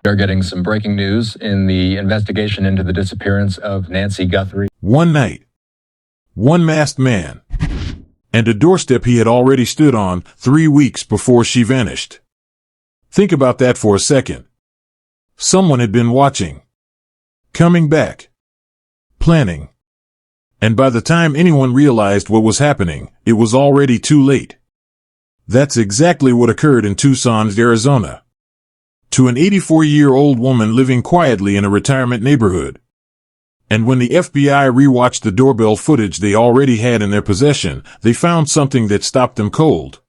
We are getting some breaking news in the investigation into the disappearance of Nancy Guthrie. One night, one masked man, and a doorstep he had already stood on 3 weeks before she vanished. Think about that for a second. Someone had been watching, coming back, planning. And by the time anyone realized what was happening, it was already too late. That's exactly what occurred in Tucson, Arizona, to an 84-year-old woman living quietly in a retirement neighborhood. And when the FBI rewatched the doorbell footage they already had in their possession, they found something that stopped them cold.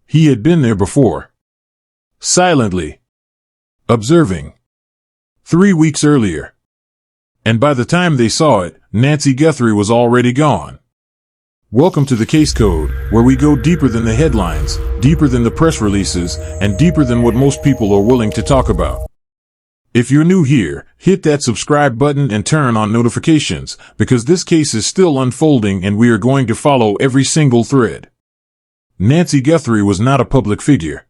He had been there before, silently, observing, 3 weeks earlier. And by the time they saw it, Nancy Guthrie was already gone. Welcome to the Case Code, where we go deeper than the headlines, deeper than the press releases, and deeper than what most people are willing to talk about. If you're new here, hit that subscribe button and turn on notifications, because this case is still unfolding and we are going to follow every single thread. Nancy Guthrie was not a public figure.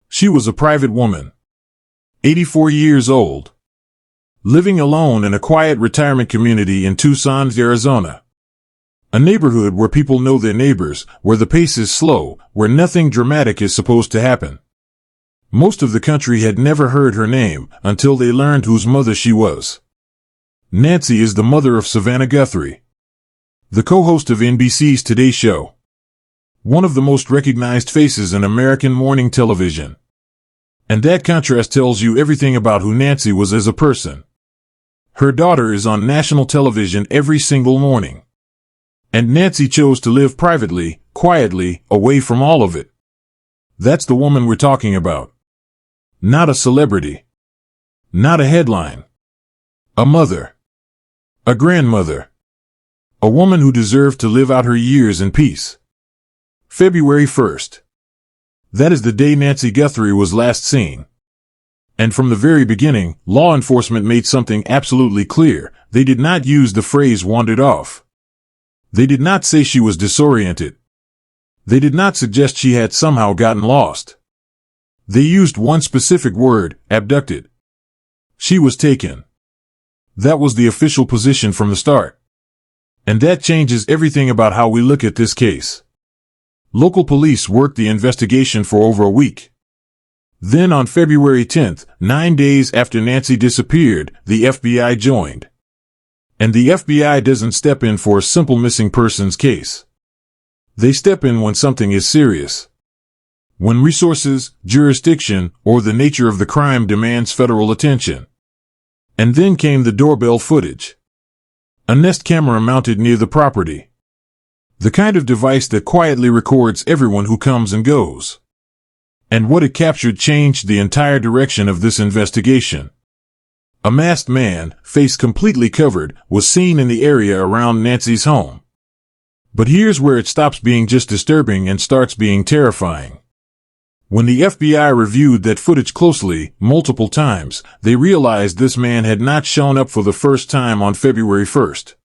She was a private woman, 84 years old, living alone in a quiet retirement community in Tucson, Arizona. A neighborhood where people know their neighbors, where the pace is slow, where nothing dramatic is supposed to happen. Most of the country had never heard her name until they learned whose mother she was. Nancy is the mother of Savannah Guthrie, the co-host of NBC's Today Show, one of the most recognized faces in American morning television. And that contrast tells you everything about who Nancy was as a person. Her daughter is on national television every single morning. And Nancy chose to live privately, quietly, away from all of it. That's the woman we're talking about. Not a celebrity. Not a headline. A mother. A grandmother. A woman who deserved to live out her years in peace. February 1st. That is the day Nancy Guthrie was last seen. And from the very beginning, law enforcement made something absolutely clear. They did not use the phrase wandered off. They did not say she was disoriented. They did not suggest she had somehow gotten lost. They used one specific word, abducted. She was taken. That was the official position from the start. And that changes everything about how we look at this case. Local police worked the investigation for over a week. Then on February 10th, 9 days after Nancy disappeared, the FBI joined. And the FBI doesn't step in for a simple missing persons case. They step in when something is serious. When resources, jurisdiction, or the nature of the crime demands federal attention. And then came the doorbell footage. A Nest camera mounted near the property. The kind of device that quietly records everyone who comes and goes. And what it captured changed the entire direction of this investigation. A masked man, face completely covered, was seen in the area around Nancy's home. But here's where it stops being just disturbing and starts being terrifying. When the FBI reviewed that footage closely, multiple times, they realized this man had not shown up for the first time on February 1st.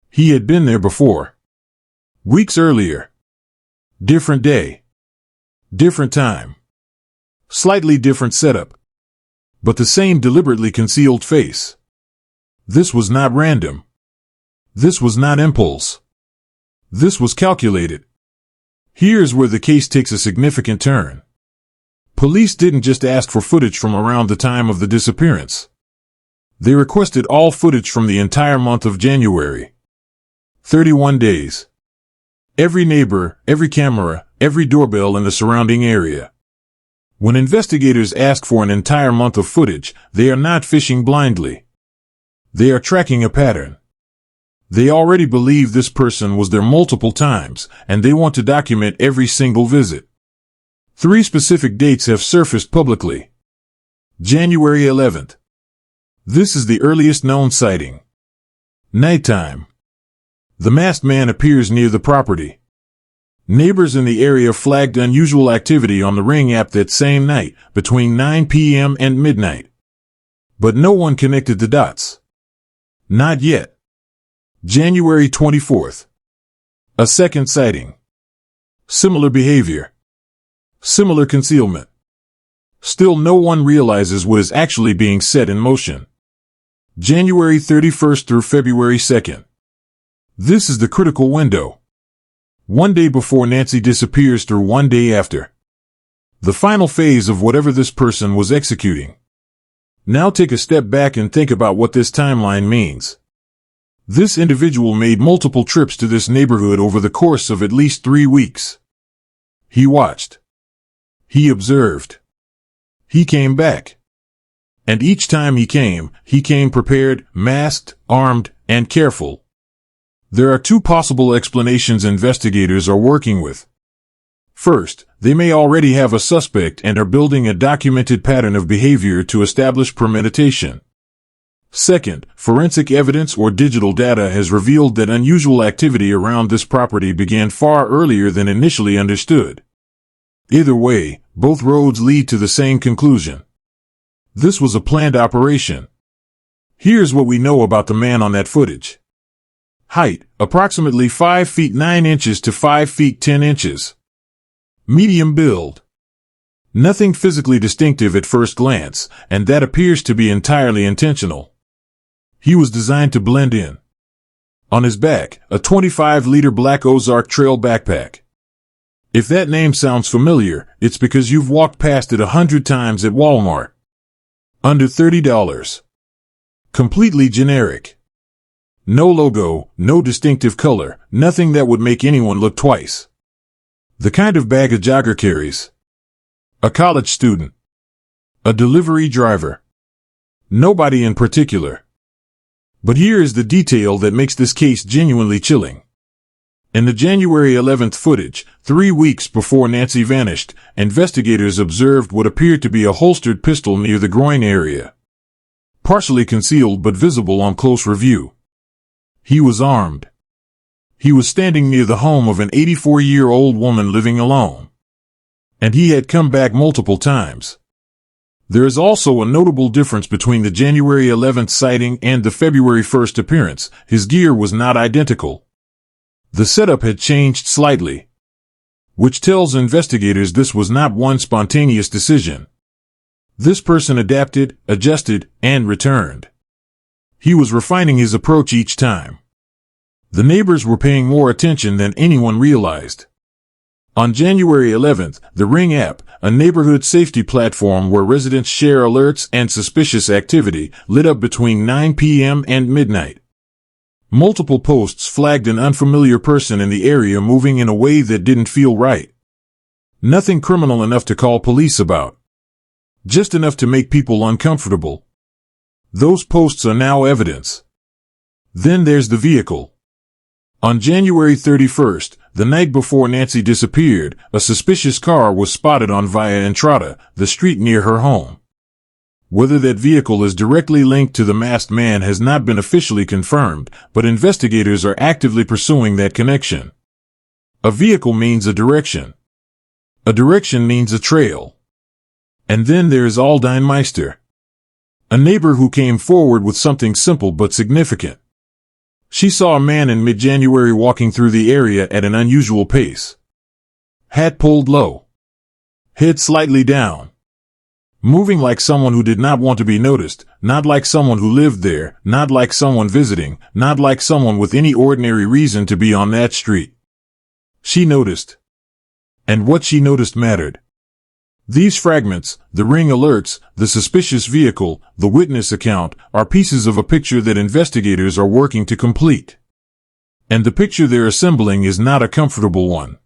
He had been there before. Weeks earlier. Different day. Different time. Slightly different setup. But the same deliberately concealed face. This was not random. This was not impulse. This was calculated. Here's where the case takes a significant turn. Police didn't just ask for footage from around the time of the disappearance. They requested all footage from the entire month of January. 31 days. Every neighbor, every camera, every doorbell in the surrounding area. When investigators ask for an entire month of footage, they are not fishing blindly. They are tracking a pattern. They already believe this person was there multiple times, and they want to document every single visit. 3 specific dates have surfaced publicly. January 11th. This is the earliest known sighting. Nighttime. The masked man appears near the property. Neighbors in the area flagged unusual activity on the Ring app that same night, between 9 p.m. and midnight. But no one connected the dots. Not yet. January 24th. A second sighting. Similar behavior. Similar concealment. Still, no one realizes what is actually being set in motion. January 31st through February 2nd. This is the critical window. One day before Nancy disappears through one day after. The final phase of whatever this person was executing. Now take a step back and think about what this timeline means. This individual made multiple trips to this neighborhood over the course of at least 3 weeks. He watched. He observed. He came back. And each time he came prepared, masked, armed, and careful. There are two possible explanations investigators are working with. First, they may already have a suspect and are building a documented pattern of behavior to establish premeditation. Second, forensic evidence or digital data has revealed that unusual activity around this property began far earlier than initially understood. Either way, both roads lead to the same conclusion. This was a planned operation. Here's what we know about the man on that footage. Height, approximately 5 feet 9 inches to 5 feet 10 inches. Medium build. Nothing physically distinctive at first glance, and that appears to be entirely intentional. He was designed to blend in. On his back, a 25-liter black Ozark Trail backpack. If that name sounds familiar, it's because you've walked past it 100 times at Walmart. Under $30. Completely generic. No logo, no distinctive color, nothing that would make anyone look twice. The kind of bag a jogger carries. A college student. A delivery driver. Nobody in particular. But here is the detail that makes this case genuinely chilling. In the January 11th footage, 3 weeks before Nancy vanished, investigators observed what appeared to be a holstered pistol near the groin area. Partially concealed but visible on close review. He was armed. He was standing near the home of an 84-year-old woman living alone. And he had come back multiple times. There is also a notable difference between the January 11th sighting and the February 1st appearance. His gear was not identical. The setup had changed slightly, which tells investigators this was not one spontaneous decision. This person adapted, adjusted, and returned. He was refining his approach each time. The neighbors were paying more attention than anyone realized. On January 11th, the Ring app, a neighborhood safety platform where residents share alerts and suspicious activity, lit up between 9 p.m. and midnight. Multiple posts flagged an unfamiliar person in the area moving in a way that didn't feel right. Nothing criminal enough to call police about. Just enough to make people uncomfortable. Those posts are now evidence. Then there's the vehicle. On January 31st, the night before Nancy disappeared, a suspicious car was spotted on Via Entrada, the street near her home. Whether that vehicle is directly linked to the masked man has not been officially confirmed, but investigators are actively pursuing that connection. A vehicle means a direction. A direction means a trail. And then there is Aldine Meister, a neighbor who came forward with something simple but significant. She saw a man in mid-January walking through the area at an unusual pace. Hat pulled low. Head slightly down. Moving like someone who did not want to be noticed, not like someone who lived there, not like someone visiting, not like someone with any ordinary reason to be on that street. She noticed. And what she noticed mattered. These fragments, the ring alerts, the suspicious vehicle, the witness account, are pieces of a picture that investigators are working to complete. And the picture they're assembling is not a comfortable one.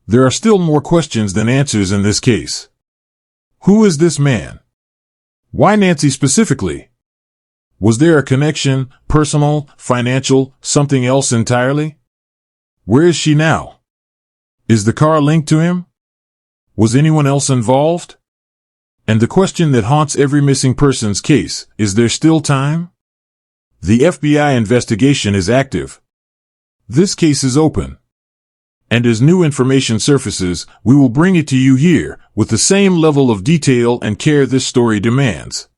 There are still more questions than answers in this case. Who is this man? Why Nancy specifically? Was there a connection, personal, financial, something else entirely? Where is she now? Is the car linked to him? Was anyone else involved? And the question that haunts every missing persons case, is there still time? The FBI investigation is active. This case is open. And as new information surfaces, we will bring it to you here, with the same level of detail and care this story demands.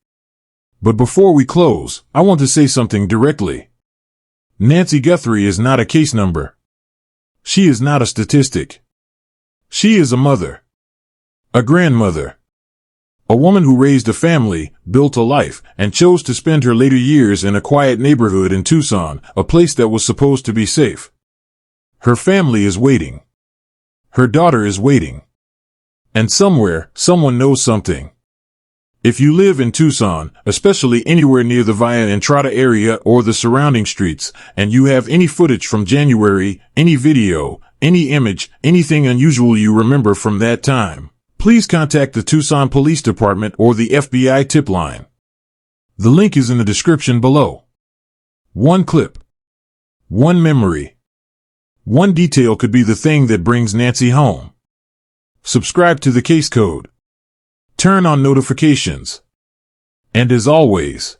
But before we close, I want to say something directly. Nancy Guthrie is not a case number. She is not a statistic. She is a mother. A grandmother. A woman who raised a family, built a life, and chose to spend her later years in a quiet neighborhood in Tucson, a place that was supposed to be safe. Her family is waiting. Her daughter is waiting. And somewhere, someone knows something. If you live in Tucson, especially anywhere near the Via Entrada area or the surrounding streets, and you have any footage from January, any video, any image, anything unusual you remember from that time, please contact the Tucson Police Department or the FBI tip line. The link is in the description below. One clip. One memory. One detail could be the thing that brings Nancy home. Subscribe to the Case Code. Turn on notifications. And as always,